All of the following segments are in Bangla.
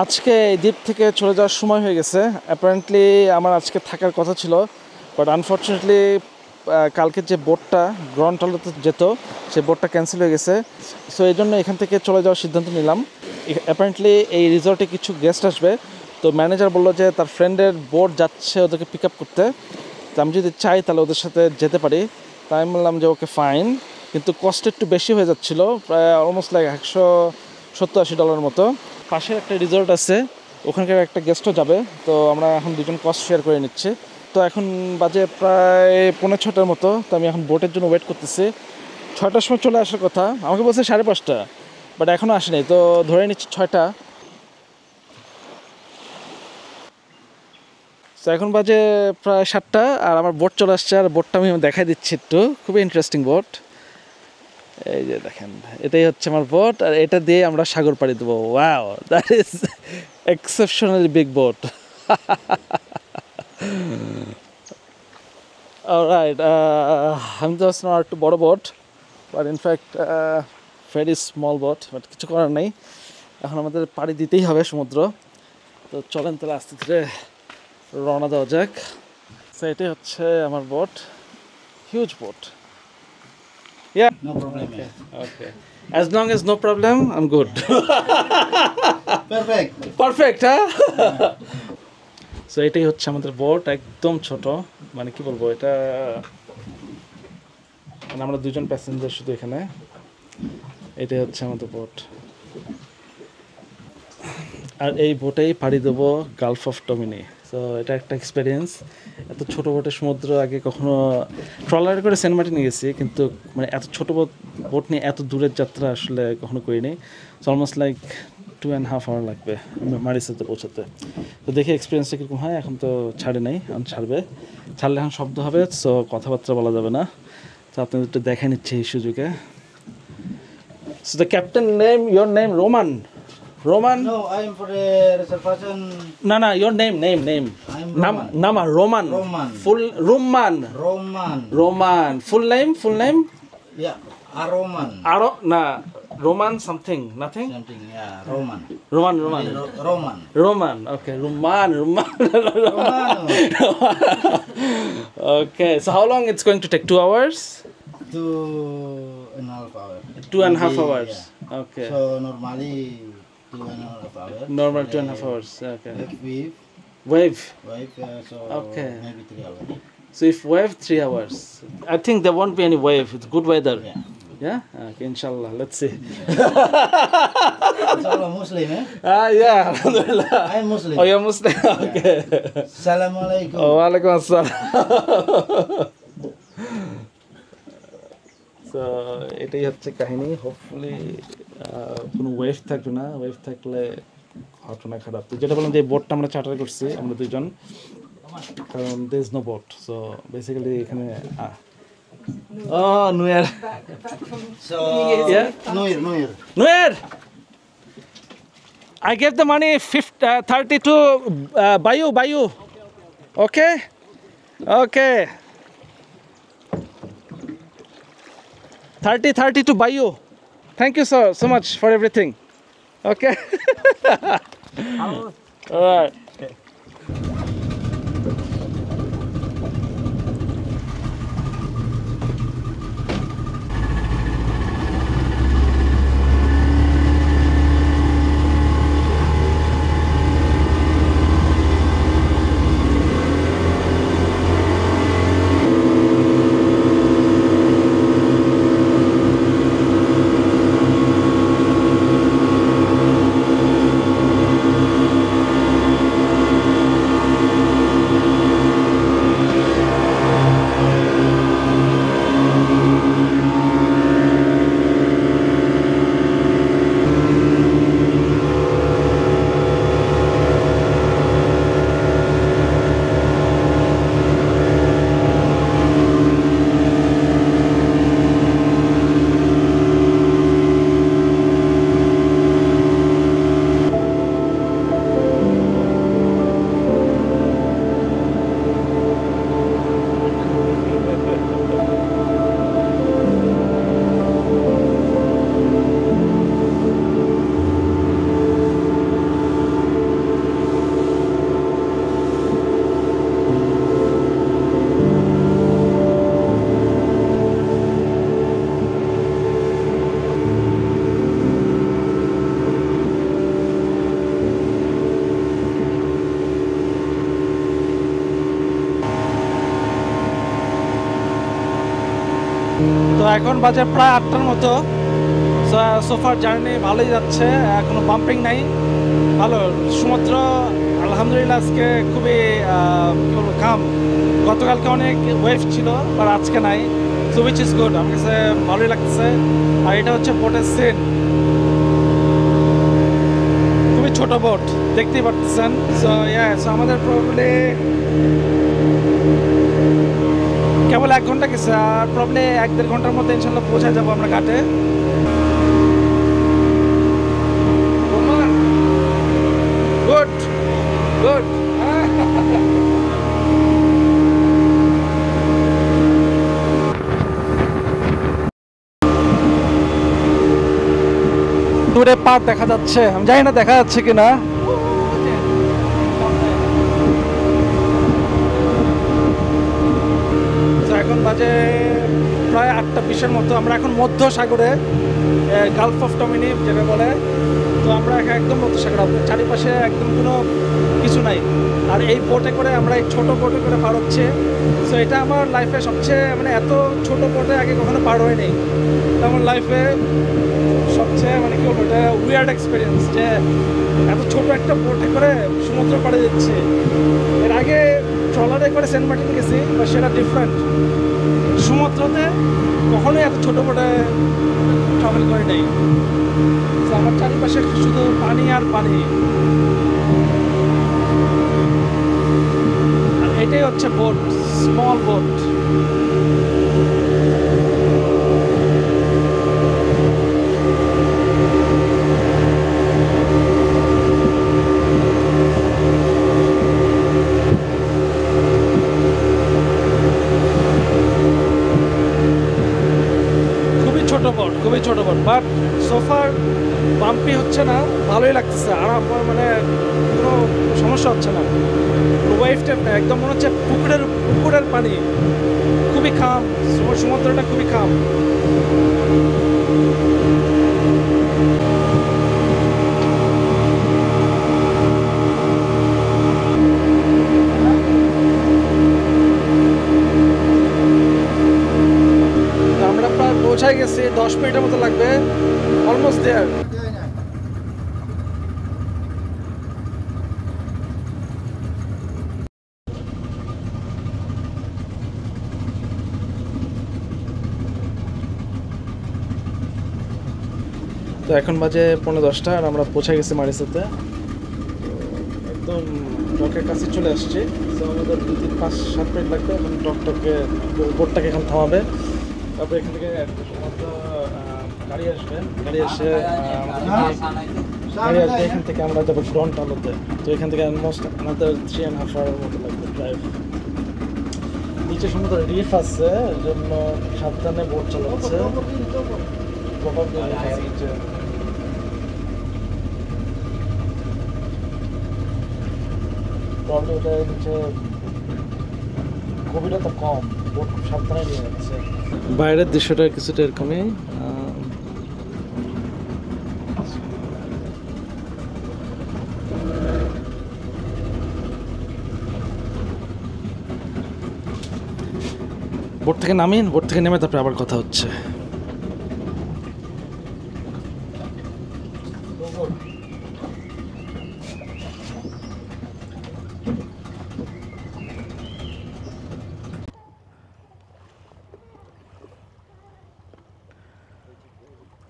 আজকে এই দ্বীপ থেকে চলে যাওয়ার সময় হয়ে গেছে। অ্যাপারেন্টলি আমার আজকে থাকার কথা ছিল, বাট আনফর্চুনেটলি কালকে যে বোটটা গ্রন্টলাতে যেত সেই বোটটা ক্যান্সেল হয়ে গেছে। সো এই জন্য এখান থেকে চলে যাওয়ার সিদ্ধান্ত নিলাম। অ্যাপারেন্টলি এই রিসর্টে কিছু গেস্ট আসবে, তো ম্যানেজার বললো যে তার ফ্রেন্ডের বোট যাচ্ছে ওদেরকে পিক আপ করতে, তো আমি যদি চাই তাহলে ওদের সাথে যেতে পারি। তাই আমি বললাম যে ওকে ফাইন, কিন্তু কস্ট একটু বেশি হয়ে যাচ্ছিলো, প্রায় অলমোস্ট লাইক $170-80 মতো। পাশে একটা রিসর্ট আছে, ওখানকার একটা গেস্টও যাবে, তো আমরা এখন দুজন কস্ট শেয়ার করে নিচ্ছি। তো এখন বাজে প্রায় 5:45 মতো, তো আমি এখন বোটের জন্য ওয়েট করতেছি। 6টার সময় চলে আসার কথা, আমাকে বলছে 5:30, বাট এখনও আসেনি, তো ধরে নিচ্ছি 6টা। তো এখন বাজে প্রায় 7টা, আর আমার বোট চলে আসছে, আর বোটটা আমি দেখাই দিচ্ছি একটু, খুবই ইন্টারেস্টিং বোট। এই যে দেখেন, এটাই হচ্ছে আমার বোট, আর এটা দিয়ে আমরা সাগর পাড়ি দেবো। Wow, that is exceptionally big boat. Alright, আমি জাস্ট নট একটু বড় boat, but in fact very small boat, but কিছু করার নেই, এখন আমাদের পাড়ি দিতেই হবে সমুদ্র। তো চলেন তাহলে আস্তে ধীরে রওনা দেওয়া যাক। তো এটাই হচ্ছে আমার boat, huge boat. Yeah. No problem. Okay. Okay. As long as no problem, I'm good. Perfect. Perfect, huh? So এটাই হচ্ছে আমাদের বোট, একদম ছোট, মানে কি বলবো, এটা মানে আমরা দুজন প্যাসেঞ্জার শুধু এখানে। এটাই হচ্ছে আমাদের বোট, আর এই বোটেই পাড়ি দেবো গালফ অফ টমিনি। তো এটা একটা এক্সপিরিয়েন্স, এত ছোটো বোটে সমুদ্র আগে কখনো, ট্রলারে করে সেন্ট মার্টিনে গেছি, কিন্তু মানে এত ছোটো বোট নিয়ে এত দূরের যাত্রা আসলে কখনো করিনি। সো অলমোস্ট লাইক 2.5 hour লাগবে মারিসাতে পৌঁছাতে। তো দেখি এক্সপিরিয়েন্সটা কীরকম হয়। এখন তো ছাড়ে নাই, এখন ছাড়লে এখন শব্দ হবে, সো কথাবার্তা বলা যাবে না। তো আপনাদের একটু দেখে নিচ্ছে এই সুযোগে। So the captain name, your name Roman? No, I'm for the reservation. No, your name. I'm Roman. Nama, Roman. Roman. Full Roman. Roman. Full name? Yeah, a Roman. Roman something, nothing? Something, yeah, Roman. Roman. Roman. Roman, okay. Roman. Roman. Okay, so how long it's going to take? 2 hours? 2.5 hours. 2.5 hours. Yeah. Okay. So normally 2.5 hours. Normal 2.5 hours. Okay. If Wave. so Okay. maybe 3 hours. So if wave, 3 hours. I think there won't be any wave. It's good weather. Yeah. Yeah? Okay, inshallah. Let's see. So I'm Muslim, eh? Yeah, alhamdulillah. I'm Muslim. Oh, you're Muslim? Okay. Assalamualaikum. Oh, walaikum assalam. So, এটাই হচ্ছে কাহিনী। হোপফুলি কোনো ওয়েভ থাকবে না, ওয়েভ থাকলে ঘটনা খারাপ। তো যেটা বললাম যে বোটটা আমরা চার্টার করছি আমরা দুজন, কারণ there is no boat, so basically এখানে Nuer. So Yeah? Nuer, I gave the money 30 to Bayu. Okay. 30 to Bayu. Thank you so much for everything. Okay. All right. এখন বাজে প্রায় 8টার মতো। সোফার জার্নি ভালোই যাচ্ছে, কোনো বাম্পিং নাই, ভালো সমুদ্র আলহামদুলিল্লাহ আজকে খুবই কী বলবো কাম। গতকালকে অনেক ওয়েভ ছিল বাট আজকে নাই, সো উইচ ইজ গুড, আমার কাছে ভালোই লাগতেছে। আর এটা হচ্ছে বোটের সিন, খুবই ছোট বোট দেখতেই পাচ্ছেন। সো আমাদের প্রবলি কেবল 1 ঘন্টা গেছে, আর প্রবলি 1-1.5 ঘন্টার মধ্যে ইনশাল্লাহ পৌঁছে যাবো আমরা ঘাটে। গুড গুড দূরে পার দেখা যাচ্ছে, আমি জানি না দেখা যাচ্ছে কিনা। এখন বাজে প্রায় 8:20-এর মতো। আমরা এখন মধ্য সাগরে, গালফ অফ টমিনি যেটা বলে। তো আমরা একদম মধ্য সাগর, চারিপাশে একদম কোনো কিছু নাই। আর এই বোটে করে আমরা এই ছোটো বোটে করে পার হচ্ছে। সো এটা আমার লাইফে সবচেয়ে মানে এত ছোট বোটে আগে কখনো পার হয়নি। তো আমার লাইফে সবচেয়ে মানে কি বলবো, এটা উইয়ার্ড এক্সপিরিয়েন্স যে এত ছোট একটা বোটে করে সমুদ্র পাড়ে যাচ্ছে। এর আগে ট্রলারে করে সেন্ট মার্টিন গেছি, বা সেটা ডিফারেন্ট। সমুদ্রতে কখনোই এত ছোট বোটে ট্রাভেল করে নেই। আমার চারিপাশে শুধু পানি আর পানি, আর এটাই হচ্ছে বোট, স্মল বোট। খুবই ছোট বোট, বাট সোফার বাম্পি হচ্ছে না, ভালোই লাগতেছে। আর আমার মানে কোনো সমস্যা হচ্ছে না, ওয়েভ টেপ না, একদম মনে হচ্ছে পুকুরের পানি, খুবই খাম, সমুদ্রটা খুবই খাম। আমরা প্রায় পৌঁছায় গেছি, 10 মিনিটের মতো লাগবে, অলমোস্ট দেয়ার। তো এখন বাজে 10:45 আর আমরা পৌঁছে গেছি মারিসাতে, একদম ডকের কাছে চলে আসছি। তো আমাদের 2-5-7 মিনিট লাগবে। এখন বোটটাকে এখন থামাবে, তারপরে এখান থেকে গাড়ি আসবে, গাড়ি এসে এখান থেকে আমরা যাবো গ্রন্ট আলোতে। তো এখান থেকে অলমোস্ট আমাদের 3.5 আওয়ারের মতো লাগবে ড্রাইভ। নিচে সমুদ্র রিফ আছে, এর জন্য সাবধানে বোট চালাচ্ছে। গভীরতা কম, বোট খুব সাবধানে নিয়ে যাচ্ছে। বাইরের দৃশ্যটা কিছুটা এরকমই। বোট থেকে নামিন, বোট থেকে নেমে তারপরে আবার কথা হচ্ছে।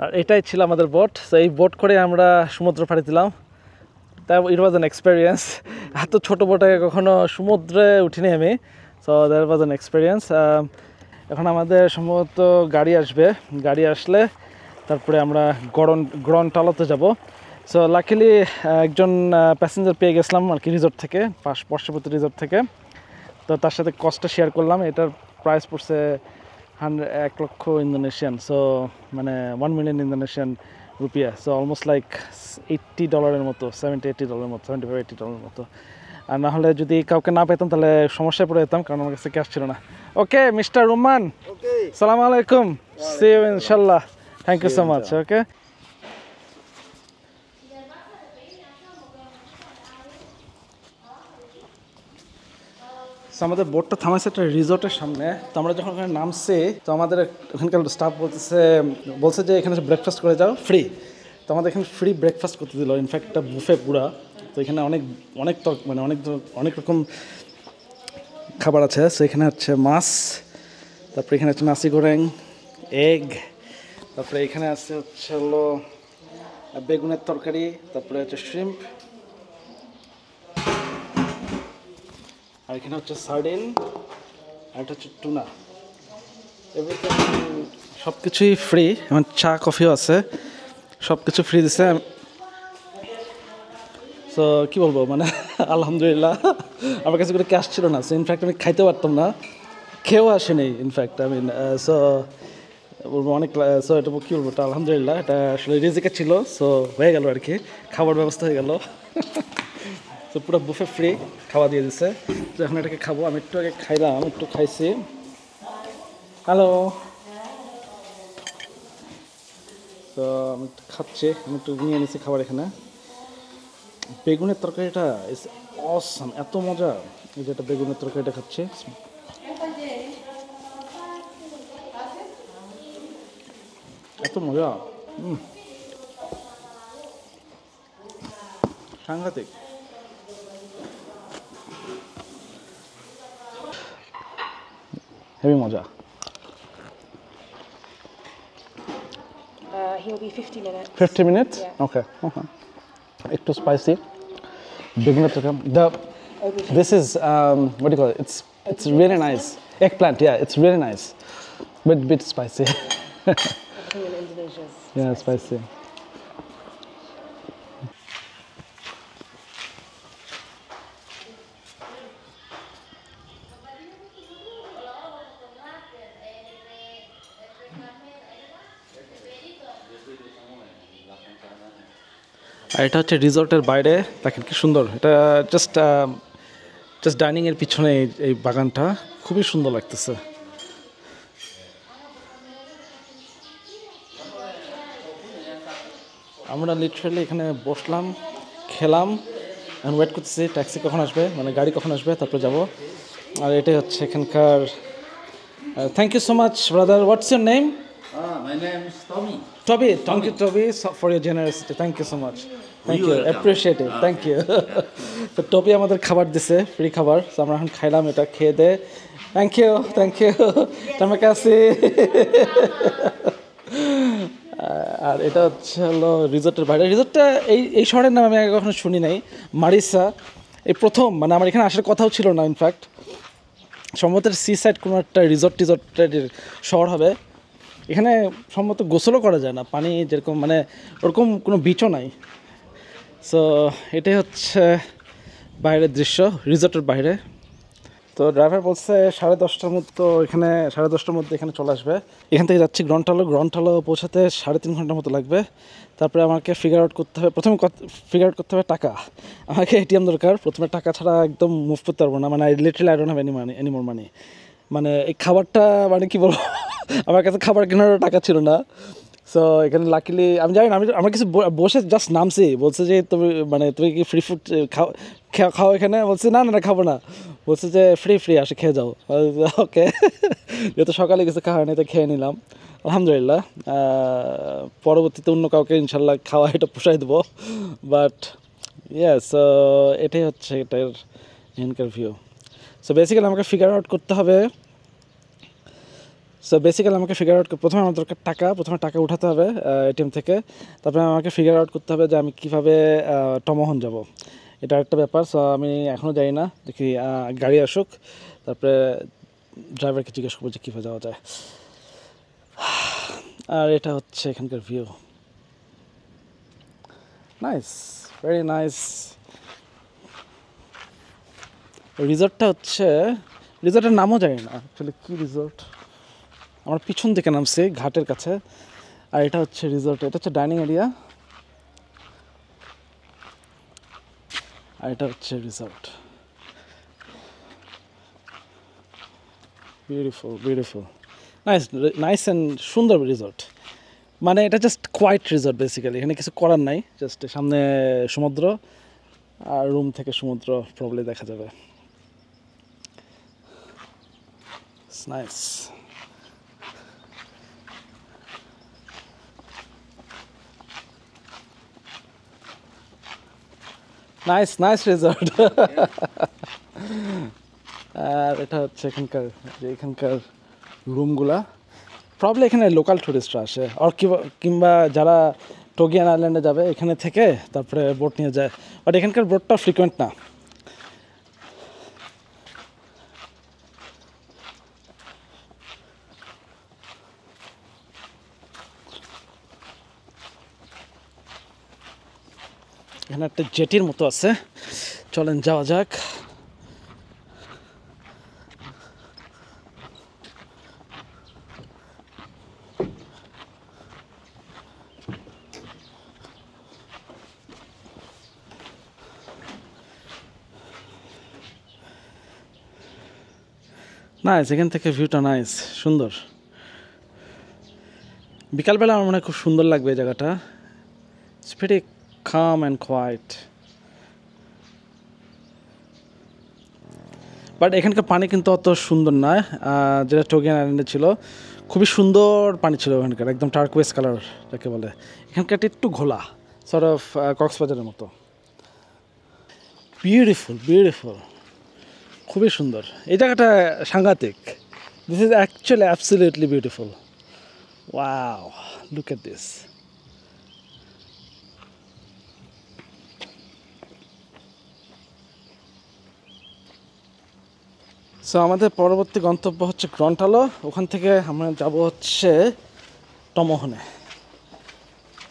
আর এটাই ছিল আমাদের বোট। তো এই বোট করে আমরা সমুদ্র পাড়ি দিলাম। তাই ইট ওয়াজ অ্যান এক্সপিরিয়েন্স। এত ছোটো বোটে কখনো সমুদ্রে উঠিনি আমি। So that was an experience. এখন আমাদের সম্ভবত গাড়ি আসবে, গাড়ি আসলে তারপরে আমরা গ্রন্ট আলোতে যাব। সো লাকিলি একজন প্যাসেঞ্জার পেয়ে গেছিলাম আর কি, রিসোর্ট থেকে, পার্শ্ববর্তী রিসোর্ট থেকে। তো তার সাথে কস্টটা শেয়ার করলাম। এটার প্রাইস পড়ছে 1 লক্ষ ইন্দোনেশিয়ান, সো মানে 1 million Indonesian rupiah. So almost like $80 মতো, $70-80 মতো, $75-80 মতো। আর না হলে যদি কাউকে না পেতাম তাহলে সমস্যায় পড়ে যেতাম, কারণ আমার কাছে ক্যাশ ছিল না। ওকে মিস্টার রুমান, সালাম আলাইকুম, সি ইউ ইনশাল্লাহ, thank you so much. Okay, so আমাদের বোটটা থামাইছে একটা রিসোর্টের সামনে। তো আমরা যখন ওখানে নামছি তো আমাদের ওখানকার স্টাফ বলছে যে এখানে ব্রেকফাস্ট করে যাও ফ্রি। তো আমাদের এখানে ফ্রি ব্রেকফাস্ট করতে দিল, ইনফ্যাক্ট একটা বুফে পুরা। তো এখানে অনেক অনেক মানে অনেক রকম খাবার আছে। সো এখানে হচ্ছে মাছ, তারপরে এখানে হচ্ছে নাসি গোরেং, এগ, তারপরে এখানে আছে হচ্ছে হলো বেগুনের তরকারি, তারপরে হচ্ছে শ্রিম্প, আর এখানে হচ্ছে সার্ডিন, আর এটা হচ্ছে টুনা। এভরিথিং সব কিছুই ফ্রি, এবং চা কফিও আছে, সব কিছু ফ্রি দিছে। সো কী বলবো, মানে আলহামদুলিল্লাহ। আমার কাছে কোনো ক্যাশ ছিল না, সো ইনফ্যাক্ট আমি খাইতে পারতাম না, খেয়েও আসেনি ইনফ্যাক্ট। আই মিন সো বলবো অনেক, সো এটা কী বলবো, এটা আলহামদুলিল্লাহ, এটা আসলে রিজিকে ছিল। সো হয়ে গেল আর কি, খাবার ব্যবস্থা হয়ে গেল। তো পুরো বুফে ফ্রি খাওয়া দিয়ে দিছে। তো এখন এটাকে খাবো। আমি একটু আগে খাইলাম, একটু খাইছি। হ্যালো। তো আমি একটু খাচ্ছি, আমি একটু নিয়ে নিছি খাবার। এখানে বেগুনের তরকারিটা ইজ অসাম, এত মজা। এই যেটা বেগুনের তরকারিটা খাচ্ছি, এত মজা, সাংঘাতিক। হেভি মজা। He'll be 50 minutes. 50 minutes? Yeah. Okay. একটু spicy. Beginner to come. This is what do you call it? It's really nice. Eggplant, yeah, it's really nice, but bit spicy. Everything in Indonesia is Yeah, spicy. আর এটা হচ্ছে রিসর্টের বাইরে, দেখেন কি সুন্দর। এটা জাস্ট ডাইনিংয়ের পিছনে এই বাগানটা খুবই সুন্দর লাগতেছে। আমরা লিটারালি এখানে বসলাম, খেলাম, এখন ওয়েট করতেছি ট্যাক্সি কখন আসবে, মানে গাড়ি কখন আসবে, তারপরে যাব। আর এটাই হচ্ছে এখানকার। Thank you so much brother. What's your name? My name is Tommy. Toby, thank you Toby for your generosity. Thank you so much. Thank you, appreciate it. Thank you. তো টবি আমাদের খাবার দিছে, ফ্রি খাবার। তো আমরা এখন খাইলাম, এটা খেয়ে দে। Thank you, thank you. তোমার কাছে। আর এটা হচ্ছে হলো রিসোর্টের বাইরে। রিসোর্টটা এই শহরের নাম আমি আগে কখনো শুনি নাই, মারিসা। এই প্রথম, মানে আমার এখানে আসার কথাও ছিল না ইনফ্যাক্ট। সম্ভবত সি সাইড কোনো একটা রিসোর্টের শহর হবে। এখানে সম্ভবত গোসলও করা যায় না, পানি যেরকম, মানে ওরকম কোনো বিচও নাই। সো এটাই হচ্ছে বাইরের দৃশ্য, রিসোর্টের বাইরে। তো ড্রাইভার বলছে 10:30টার মতো এখানে, 10:30টার মধ্যে এখানে চলে আসবে। এখান থেকে যাচ্ছি গ্রন্টালো পৌঁছাতে 3.5 ঘন্টার মতো লাগবে। তারপরে আমাকে ফিগার আউট করতে হবে, প্রথমে ফিগার আউট করতে হবে টাকা। আমাকে এটিএম দরকার, প্রথমে টাকা ছাড়া একদম মুভ করতে পারবো না, মানে literally I don't have any more money. মানে এই খাবারটা, মানে কি বলবো, আমার কাছে খাবার কেনারও টাকা ছিল না। সো এখানে লাকিলি আমি জানি না, আমার কিছু বসে জাস্ট নামছি, বলছে যে তুমি কি ফ্রি ফুড খাও এখানে? বলছে না না খাবো না। বলছে যে ফ্রি আসে খেয়ে যাও। ওকে, যেহেতু সকালে কিছু খাওয়া হয়নি তো খেয়ে নিলাম, আলহামদুলিল্লাহ। পরবর্তীতে অন্য কাউকে ইনশাল্লাহ খাওয়া এটা পোষাই দেবো। বাট ইয়েস, এটাই হচ্ছে এটার এখানকার ভিউ। সো বেসিক্যালি আমাকে ফিগার আউট করতে হবে। প্রথমে আমার দরকার টাকা, প্রথমে টাকা উঠাতে হবে এটিএম থেকে। তারপরে আমাকে ফিগার আউট করতে হবে যে আমি কীভাবে টমহন যাব, এটা একটা ব্যাপার। সো আমি এখনও যাই না, দেখি গাড়ি আসুক, তারপরে ড্রাইভারকে জিজ্ঞেস করবো যে কীভাবে যাওয়া যায়। আর এটা হচ্ছে এখানকার ভিউ, নাইস, ভেরি নাইস। রিসর্টটা হচ্ছে, রিসর্টের নামও জানি না অ্যাকচুয়ালি কী রিসর্ট। আমার পিছন দিকে নামছে ঘাটের কাছে। আর এটা হচ্ছে রিসর্ট, এটা হচ্ছে ডাইনিং এরিয়া, আর এটা হচ্ছে রিসর্ট। বিউটিফুল, নাইস অ্যান্ড সুন্দর রিসর্ট। মানে এটা জাস্ট কোয়াইট রিসর্ট বেসিক্যালি, এখানে কিছু করার নাই, জাস্ট সামনে সমুদ্র, আর রুম থেকে সমুদ্র প্রবলি দেখা যাবে। It's nice. Nice resort. আর এটা হচ্ছে এখানকার রুমগুলা প্রবলি এখানে লোকাল টুরিস্টরা আসে আর কিংবা যারা টোগিয়ান আইল্যান্ডে যাবে এখানে থেকে তারপরে বোট নিয়ে যায় বাট এখানকার বোটটা ফ্রিকোয়েন্ট না এখানে একটা জেটির মতো আছে চলেন যাওয়া যাক নাইস এখান থেকে ভিউটা নাইস সুন্দর বিকালবেলা আমার মনে হয় খুব সুন্দর লাগবে এই জায়গাটা it's very calm and quiet but এখানকার পানি কিন্তু অত সুন্দর নয় যেটা টোগিয়ান আইল্যান্ডে ছিল খুবই সুন্দর পানি ছিল ওখানকার একদম টার্কোয়েজ কালার যাকে বলে এখানকারটা একটু ঘোলা সর্ট অফ কক্সবাজারের মতো বিউটিফুল খুবই সুন্দর এই জায়গাটা সাংঘাতিক this is actually absolutely beautiful wow look at this so আমাদের পরবর্তী গন্তব্য হচ্ছে গ্রন্টালো ওখান থেকে আমরা যাব হচ্ছে টমোহনে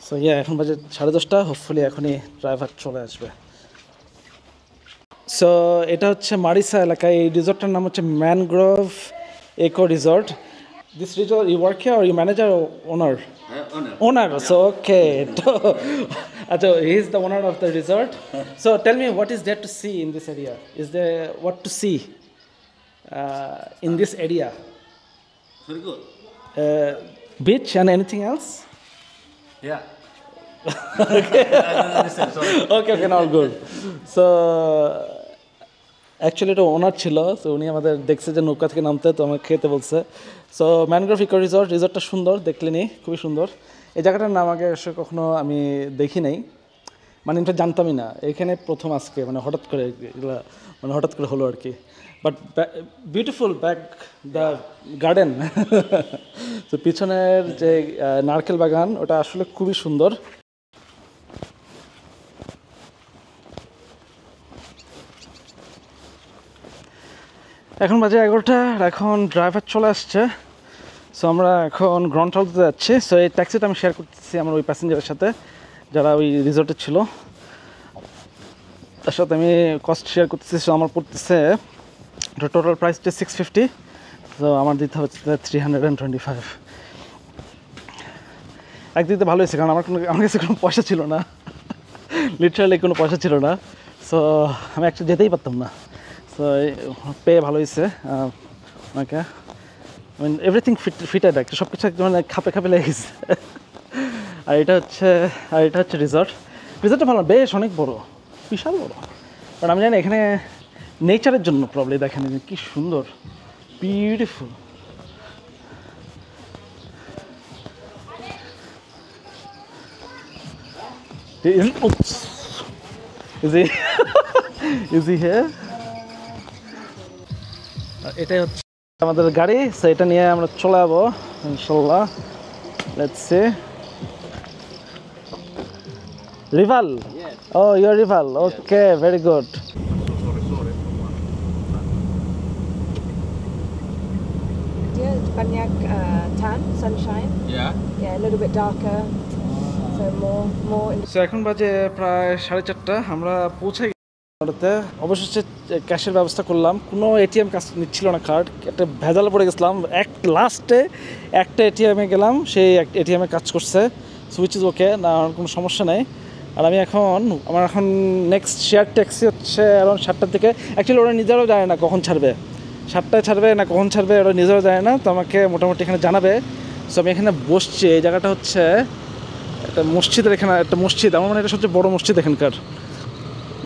সো এখন বাজে 10:30 হোপফুলি এখনই ড্রাইভার চলে আসবে সো এটা হচ্ছে মারিসা এলাকায় এই রিসর্টটার নাম হচ্ছে mangrove eco resort this resort you work here or you manager owner owner so okay তো আচ্ছা he is the owner of the resort so tell me what is there to see in this area is there what to see in this area Very good. Beach and anything else Yeah. okay now good so actually এটা ওনার ছিল তো উনি আমাদের দেখছে যে নৌকা থেকে নামতে তো আমাকে খেতে বলছে সো ম্যানগ্রোভ ইকো রিসর্টটা সুন্দর দেখলেনি খুবই সুন্দর এই জায়গাটার নাম আগে আসলে কখনো আমি দেখি নাই মানে এটা জানতামই না এখানে প্রথম আজকে মানে হঠাৎ করে এগুলা মানে হঠাৎ করে হলো আর কি but beautiful back the garden তো পিছনের যে নারকেল বাগান ওটা আসলে খুবই সুন্দর এখন বাজে 11টা এখন ড্রাইভার চলে আসছে সো আমরা এখন গ্রন্টালোতে যাচ্ছি সো এই ট্যাক্সিটা আমি শেয়ার করতেছি আমার ওই প্যাসেঞ্জারের সাথে যারা ওই রিসর্টে ছিল তার সাথে আমি কস্ট শেয়ার করতেছি সো আমার পড়তেছে টোটাল প্রাইসটা 650 তো আমার দিতে হচ্ছে 325 একদিক দিয়ে ভালো হয়েছে কারণ আমার কাছে কোনো পয়সা ছিল না লিটারালি কোনো পয়সা ছিল না সো আমি একটা যেতেই পারতাম না সো পেয়ে ভালো হয়েছে ওনাকে মিন এভরিথিং ফিটেড একটা সব কিছু একদম খাপে লেগে গেছে আর এটা হচ্ছে রিসর্টটা ভালো বেশ অনেক বড় বিশাল বড় বাট আমি জানি এখানে নেচারের জন্য প্রবলেম দেখেন কি সুন্দর বিউটিফুল is he here এটাই হচ্ছে আমাদের গাড়ি সো এটা নিয়ে আমরা চলে যাবো ইনশাল্লাহ লেটস সি রিভাল ও your rival okay very good Banyak tan, sunshine. Yeah. Yeah, a little bit darker. So more. So এখন বাজে প্রায় 4:30 আমরা পৌঁছে গেছি অবশেষে ক্যাশের ব্যবস্থা করলাম কোনো এটিএম কাজ নিচ্ছিল না কার্ড একটা ভেজাল পড়ে গেছিলাম লাস্টে একটা এটিএমে গেলাম সেই এটিএমে কাজ করছে সুইচ ইজ ওকে না কোনো সমস্যা নেই আর আমি আমার এখন নেক্সট শেয়ার ট্যাক্সি হচ্ছে অ্যারাউন্ড 7টার দিকে অ্যাকচুয়ালি ওরা নিজেরাও জানে না কখন ছাড়বে 7টায় ছাড়বে না কখন ছাড়বে ওরা নিজেরাও জানে না তো আমাকে মোটামুটি এখানে জানাবে সো আমি এখানে বসছি এই জায়গাটা হচ্ছে একটা মসজিদের এখানে একটা মসজিদ আমার মনে হয় এটা সবচেয়ে বড় মসজিদ এখানকার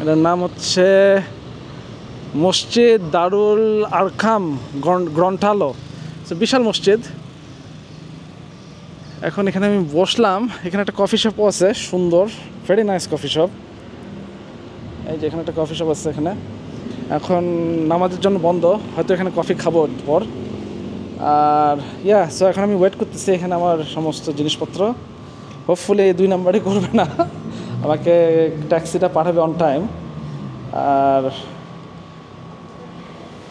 এটার নাম হচ্ছে মসজিদ দারুল আরকাম গ্রন্টালো বিশাল মসজিদ। এখন এখানে আমি বসলাম, এখানে একটা কফি শপও আছে সুন্দর, ভেরি নাইস কফি শপ। এই যে এখানে একটা কফি শপ আছে এখানে। এখন নামাজের জন্য বন্ধ, হয়তো এখানে কফি খাবো পর। আর সো এখন আমি ওয়েট করতেছি এখানে আমার সমস্ত জিনিসপত্র। হোপফুলি 2 নাম্বারই করবে না, আমাকে ট্যাক্সিটা পাঠাবে অন টাইম। আর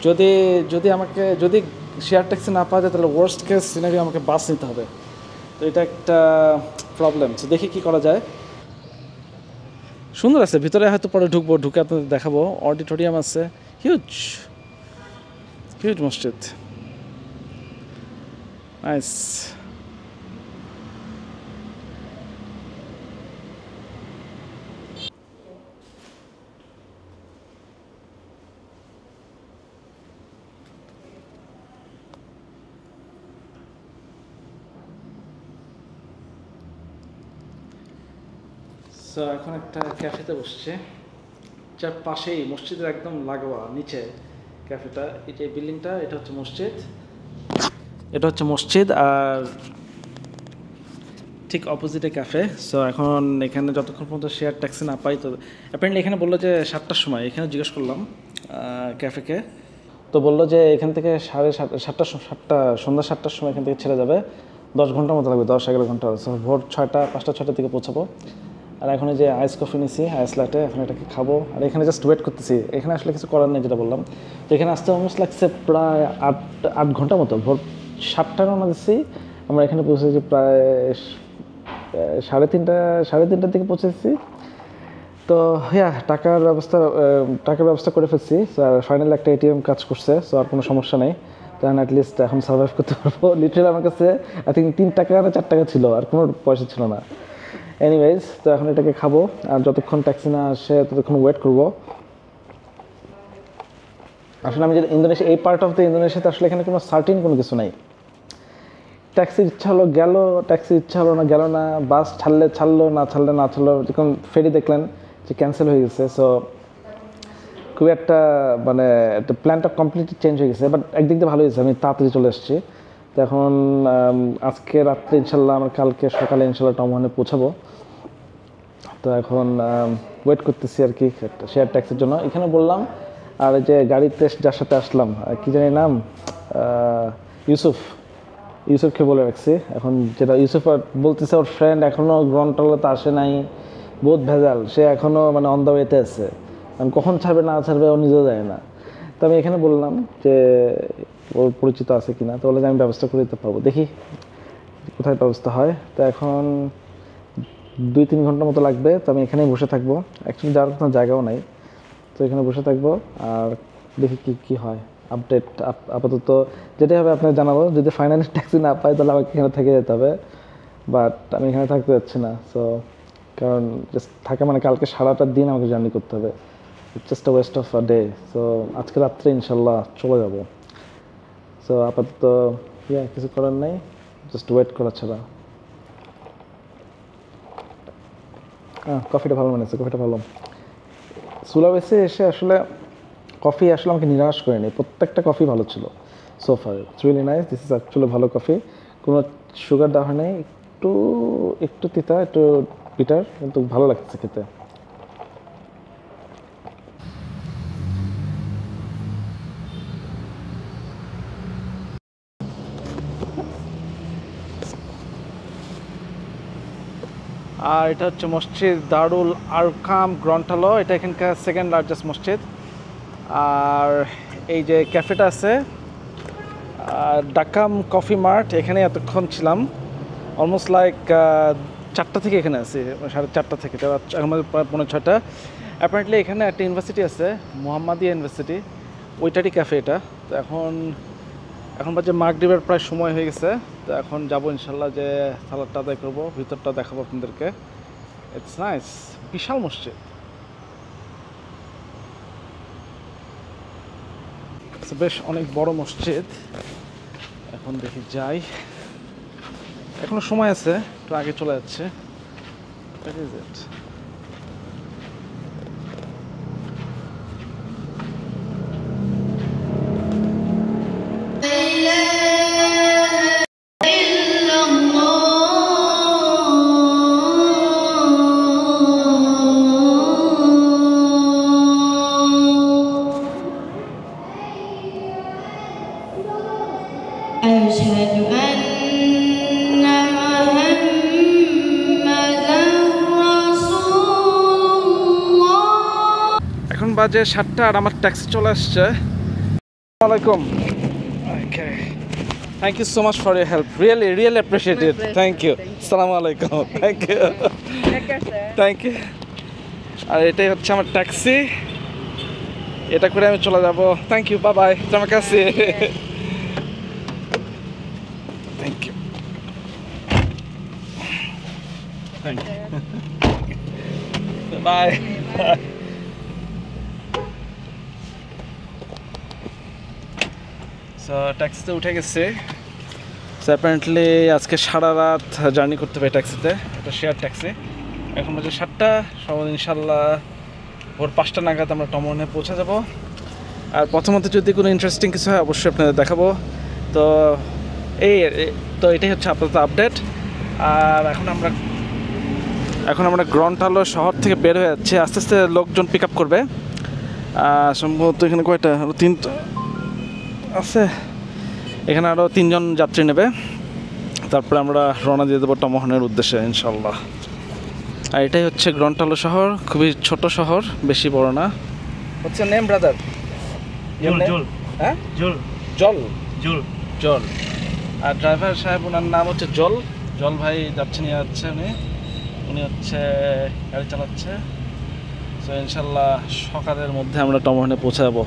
যদি শেয়ার ট্যাক্সি না পাওয়া যায় তাহলে ওয়ার্স্ট কেস সিনারিও আমাকে বাস নিতে হবে। তো এটা একটা প্রবলেম। তো দেখি কি করা যায়। সুন্দর আছে, ভিতরে হয়তো পরে ঢুকবো, ঢুকে আপনাদের দেখাবো। অডিটোরিয়াম আছে, হিউজ হিউজ মসজিদ, নাইস। সো এখন একটা ক্যাফেতে বসছে, যার পাশেই মসজিদের একদম লাগোয়া নিচে ক্যাফেটা। এই যে বিল্ডিংটা, এটা হচ্ছে মসজিদ, আর ঠিক অপোজিটে ক্যাফে। সো এখন এখানে যতক্ষণ পর্যন্ত শেয়ার ট্যাক্সি না পাই, তো অ্যাপারেন্টলি এখানে বললো যে 7টার সময়, এখানে জিজ্ঞেস করলাম ক্যাফেকে, তো বললো যে এখান থেকে সন্ধ্যা 7টার সময় এখান থেকে ছেড়ে যাবে, 10 ঘন্টার মতো লাগবে, 10-11 ঘন্টা। সো ভোর 5টা-6টার দিকে পৌঁছাবো। আর এখন যে আইস কফি নিছি, আইস ল্যাটে, এখন এটাকে খাবো। আর এখানে জাস্ট ওয়েট করতেছি, এখানে আসলে কিছু করার নেই, যেটা বললাম। তো এখানে আসতে অলমোস্ট লাগছে প্রায় 8 ঘন্টা মতো। ভোর 7টায় রওনা দিচ্ছি, আমরা এখানে পৌঁছেছি প্রায় 3:30টার দিকে পৌঁছেছি। তো টাকার ব্যবস্থা করে ফেলছি। আর ফাইনালি একটা এটিএম কাজ করছে, সো আর কোনো সমস্যা নেই। তখন অ্যাটলিস্ট এখন সার্ভাইভ করতে পারবো। লিটারালি আমার কাছে আই থিঙ্ক 3 টাকা না 4 টাকা ছিল, আর কোনো পয়সা ছিল না। এনিওয়েজ, তো এখন এটাকে খাবো, আর যতক্ষণ ট্যাক্সি না আসে ততক্ষণ ওয়েট করবো। আসলে আমি যে ইন্দোনেশিয়া, এই পার্ট অফ দ্য ইন্দোনেশিয়াতে আসলে এখানে কোনো সার্টিন কোনো কিছু নাই। ট্যাক্সির ইচ্ছা হলো গেল, ট্যাক্সির ইচ্ছা হলো না গেল না, বাস ছাড়লো, না ছাড়লো। যখন ফেরি দেখলেন যে ক্যান্সেল হয়ে গেছে। সো খুব একটা একটা প্ল্যানটা কমপ্লিটলি চেঞ্জ হয়ে গেছে। বাট একদিক দিয়ে ভালো হয়েছে, আমি তাড়াতাড়ি চলে এসেছি। তো এখন আজকে রাত্রে ইনশাল্লাহ, আমার কালকে সকালে ইনশাল্লাহ টমহনে পৌঁছাবো। তো এখন ওয়েট করতেছি আর কি শেয়ার ট্যাক্সির জন্য। এখানে বললাম, আর যে গাড়িতে যার সাথে আসলাম, কি জানি নাম, ইউসুফকে বলে রাখছি। এখন যেটা ইউসুফ বলতেছে, ওর ফ্রেন্ড এখনও গ্রন্থলতে আসে নাই, বহুত ভেজাল, সে এখনও অন দ্য ওয়েতে আছে। কখন ছাড়বে না ছাড়বে ও নিজেও যায় না। তো আমি এখানে বললাম যে ওর পরিচিত আছে কিনা, তো বলে যে আমি ব্যবস্থা করে দিতে পারবো, দেখি কোথায় ব্যবস্থা হয়। তো এখন 2-3 ঘন্টার মতো লাগবে। তো আমি এখানেই বসে থাকবো, অ্যাকচুয়ালি যাওয়ার কোনো জায়গাও নাই। তো এখানে বসে থাকবো আর দেখি কি হয়। আপডেট আপাতত যেটাই হবে আপনাকে জানাবো। যদি ফাইনালি ট্যাক্সি না পাই তাহলে আমাকে এখানে থেকে যেতে হবে, বাট আমি এখানে থাকতে যাচ্ছি না। সো কারণ জাস্ট থাকা কালকে সারাটা দিন আমাকে জার্নি করতে হবে, just a West of a day. So আজকে রাত্রে ইনশাল্লাহ চলে যাব। সো আপাতত কিছু করার নেই, জাস্ট ওয়েট করা ছাড়া। কফিটা ভালো বানিয়েছে, কফিটা ভালো। সুলাওয়েসি এসে আসলে কফি আসলে আমাকে নিরাশ করেনি, প্রত্যেকটা কফি ভালো ছিল so far. It's really nice, this is actually ভালো কফি। কোনো সুগার দেওয়া নেই, একটু তিতা, একটু বিটার, কিন্তু ভালো লাগছে খেতে। আর এটা হচ্ছে মসজিদ দারুল আরকাম গ্রন্থালয়, এটা এখানকার সেকেন্ড লার্জেস্ট মসজিদ। আর এই যে ক্যাফেটা আছে, ডাকাম কফি মার্ট, এখানে এতক্ষণ ছিলাম, অলমোস্ট লাইক 4টা থেকে এখানে আছি, 4:30 থেকে, এখন প্রায় 5:45। অ্যাপারেন্টলি এখানে একটা ইউনিভার্সিটি আছে, মোহাম্মদিয়া ইউনিভার্সিটি, ওইটারই ক্যাফে এটা। তো এখন বাজে মাগরিবের প্রায় সময় হয়ে গেছে। তো এখন যাবো ইনশাল্লাহ, যে সালাদটা আদায় করবো, ভিতরটা দেখাবো আপনাদেরকে। ইটস নাইস, বিশাল মসজিদ, বেশ অনেক বড় মসজিদ। এখন দেখি যাই, এখনো সময় আছে, একটু আগে চলে যাচ্ছে। What is it? বাজে 7টা আর আমার ট্যাক্সি চলে আসছে। আসসালামু আলাইকুম। Okay, thank you so much for your help, really appreciate it, thank you. আসসালামু আলাইকুম, থ্যাংক ইউ, থ্যাংক ইউ। আর এটাই হচ্ছে আমার ট্যাক্সি, এটা করে আমি চলে যাব। থ্যাংক ইউ, বাই বাই, তোমার কাছে। Thank you, thank you, bye. So ট্যাক্সিতে উঠে গেছে। সো অ্যাপারেন্টলি আজকে সারা রাত জার্নি করতে হবে ট্যাক্সিতে, এটা শেয়ার ট্যাক্সি। এখন বাজে 7টা, সব ইনশাল্লাহ ভোর 5টা নাগাদ আমরা টমনে পৌঁছে যাব। আর প্রথমত যদি কোনো ইন্টারেস্টিং কিছু হয় অবশ্যই আপনাদের দেখাবো। তো এটাই হচ্ছে আপাতত আপডেট। আর এখন আমরা গ্রন্টালো শহর থেকে বের হয়ে যাচ্ছি, আস্তে আস্তে লোকজন পিক আপ করবে। সম্ভবত এখানে কয়টা, আরও 3 আছে, এখানে আরও 3 জন যাত্রী নেবে। তারপরে আমরা রওনা দিয়ে দেবো টমহনের উদ্দেশ্যে ইনশাল্লাহ। আর এটাই হচ্ছে গ্রন্টালো শহর, খুবই ছোট শহর, বেশি বড় না। হচ্ছে নেম ব্রাদার? জল হ্যাঁ, জল জল জল জল। আর ড্রাইভার সাহেব, ওনার নাম হচ্ছে জল। জল ভাই নিয়ে যাচ্ছে, উনি হচ্ছে গাড়ি চালাচ্ছে। তো ইনশাল্লাহ সকালের মধ্যে আমরা টমহনে পৌঁছে যাবো।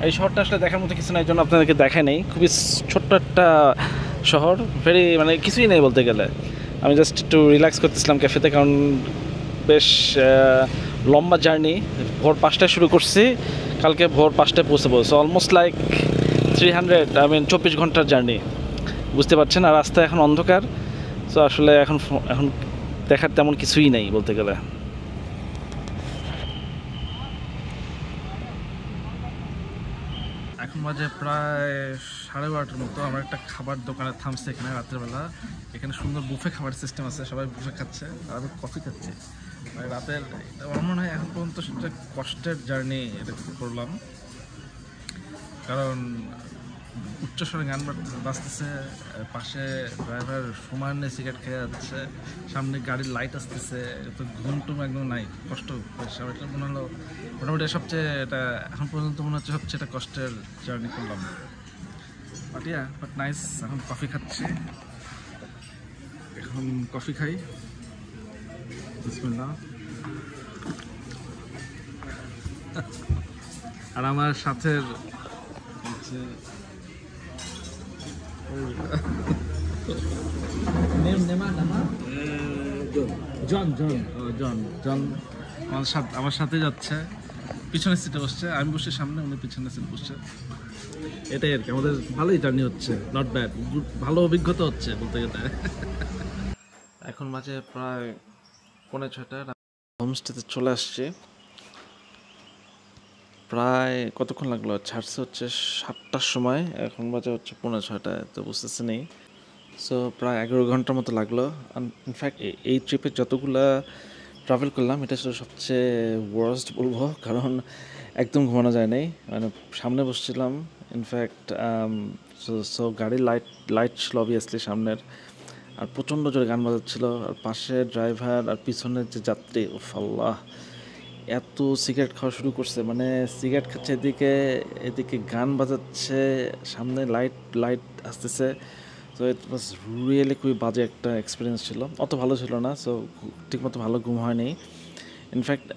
এই শহরটা আসলে দেখার মতো কিছু নাই, জন্য আপনাদেরকে দেখাই নেই। খুবই ছোট্ট একটা শহর, মানে কিছুই নেই বলতে গেলে। আমি জাস্ট একটু রিল্যাক্স করতেছিলাম ক্যাফেতে, কারণ বেশ লম্বা জার্নি। ভোর 5টায় শুরু করছি, কালকে ভোর 5টায় পৌঁছাবো। সো অলমোস্ট লাইক 24 ঘন্টার জার্নি, বুঝতে পারছেন। আর রাস্তায় এখন অন্ধকার, সো আসলে এখন দেখার তেমন কিছুই নেই বলতে গেলে। এখন বাজে প্রায় 12:30 মতো। আমরা একটা খাবার দোকানে থামছি এখানে রাতেরবেলা। এখানে সুন্দর বুফে খাবার সিস্টেম আছে, সবাই বুফে খাচ্ছে আর আমি কফি খাচ্ছি। মানে রাতের আমার মনে হয় এখন পর্যন্ত সবচেয়ে কষ্টের জার্নি এটা করলাম, কারণ উচ্চস্বরে গান বাজতেছে, পাশে ড্রাইভার সমানে সিগারেট খেয়ে যাচ্ছে, সামনে গাড়ির লাইট আসতেছে, তো ঘুমটুম একদম নাই, কষ্ট। এটা মনে হলো মোটামুটি সবচেয়ে, এটা এখন পর্যন্ত মনে হচ্ছে সবচেয়ে একটা কষ্টের জার্নি করলাম। But nice. এখন কফি খাচ্ছি, এখন কফি খাই। বিসমিল্লাহ। আর আমার সাথে জন আমার সাথে যাচ্ছে, পিছনের সিটে বসছে, আমি বসে সামনে, উনি পিছনের সিটে বসছে। এটাই আর কি, আমাদের ভালোই জার্নি হচ্ছে, নট ব্যাড, ভালো অভিজ্ঞতা হচ্ছে বলতে গেলে। এখন বাজে প্রায় 5:45, হোমস্টেতে চলে আসছি। প্রায় কতক্ষণ লাগলো, ছাড়ছে হচ্ছে 7টার সময়, এখন বাজে হচ্ছে 5:45, তো বুঝতেছে নেই। সো প্রায় 11 ঘন্টার মতো লাগলো। ইনফ্যাক্ট এই ট্রিপে যতগুলা ট্রাভেল করলাম, এটা ছিল সবচেয়ে ওয়ার্স্ট বলবো, কারণ একদম ঘুমানো যায় নাই। মানে সামনে বসছিলাম, ইনফ্যাক্ট সো গাড়ির লাইট ছিল অবভিয়াসলি সামনের, আর প্রচণ্ড জোরে গান বাজাচ্ছিল। আর পাশে ড্রাইভার আর পিছনের যে যাত্রী, ও আল্লাহ, এত সিগারেট খাওয়া শুরু করছে, মানে সিগারেট খাচ্ছে এদিকে গান বাজাচ্ছে, সামনে লাইট আসতেছে। সো ইট ওয়াজ রিয়েলি খুবই বাজে একটা এক্সপিরিয়েন্স ছিল, অত ভালো ছিল না। সো ঠিকমতো ভালো ঘুম হয়নি। ইনফ্যাক্ট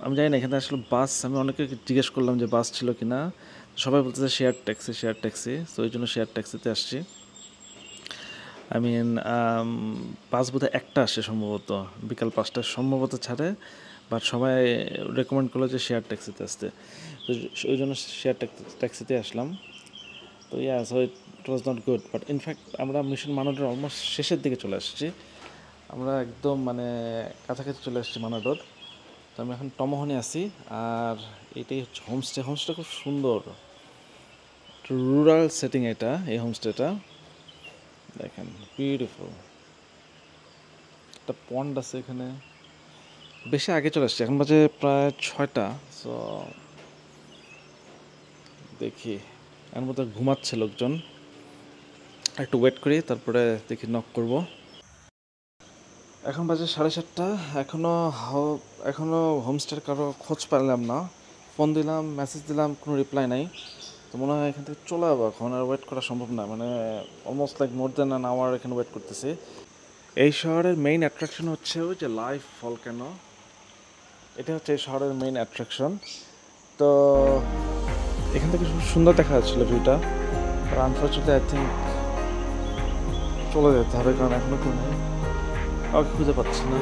আমি জানি না এখানে আসলে বাস, আমি অনেকে জিজ্ঞেস করলাম যে বাস ছিল কি না, সবাই বলতেছে শেয়ার ট্যাক্সি। সো এই জন্য শেয়ার ট্যাক্সিতে আসছি। আই মিন বাস বোধহয় একটা আসে সম্ভবত, বিকাল 5টায় সম্ভবত ছাড়ে, বাট সবাই রেকমেন্ড করলো যে শেয়ার ট্যাক্সিতে আসতে, তো ওই জন্য শেয়ার ট্যাক্সিতে আসলাম। তো so it was not good, but in fact আমরা মিশন মানাডোর অলমোস্ট শেষের দিকে চলে আসছি, আমরা একদম মানে কাছাকাছি চলে আসছি মানাডোর। তো আমি এখন টমহনে আছি, আর এটাই হচ্ছে হোমস্টে খুব সুন্দর, রুরাল সেটিং এটা, এই হোমস্টেটা দেখেন, বিউটিফুল। একটা পন্ড আছে এখানে, বেশি আগে চলে আসছে, এখন বাজে প্রায় 6টা। সো দেখি, এর মধ্যে ঘুমাচ্ছে লোকজন, একটু ওয়েট করি, তারপরে দেখি নক করব। এখন বাজে 7:30, এখনও হোমস্টের কারো খোঁজ পেলাম না। ফোন দিলাম, মেসেজ দিলাম, কোনো রিপ্লাই নাই। তো মনে হয় এখান থেকে চলে যাবো, এখন আর ওয়েট করা সম্ভব না। মানে almost like more than an hour এখানে ওয়েট করতেছি। এই শহরের মেইন অ্যাট্রাকশন হচ্ছে ওই যে লাইভ ভলক্যানো, এটা হচ্ছে এই শহরের মেইন অ্যাট্রাকশন। তো এখান থেকে খুব সুন্দর দেখা যাচ্ছিল ভিউটা, আর আনফর্চুনেটলি আই থিঙ্ক চলে যেতে হবে, কারণ এখনো কেউ নেই, কাউকে খুঁজে পাচ্ছি না।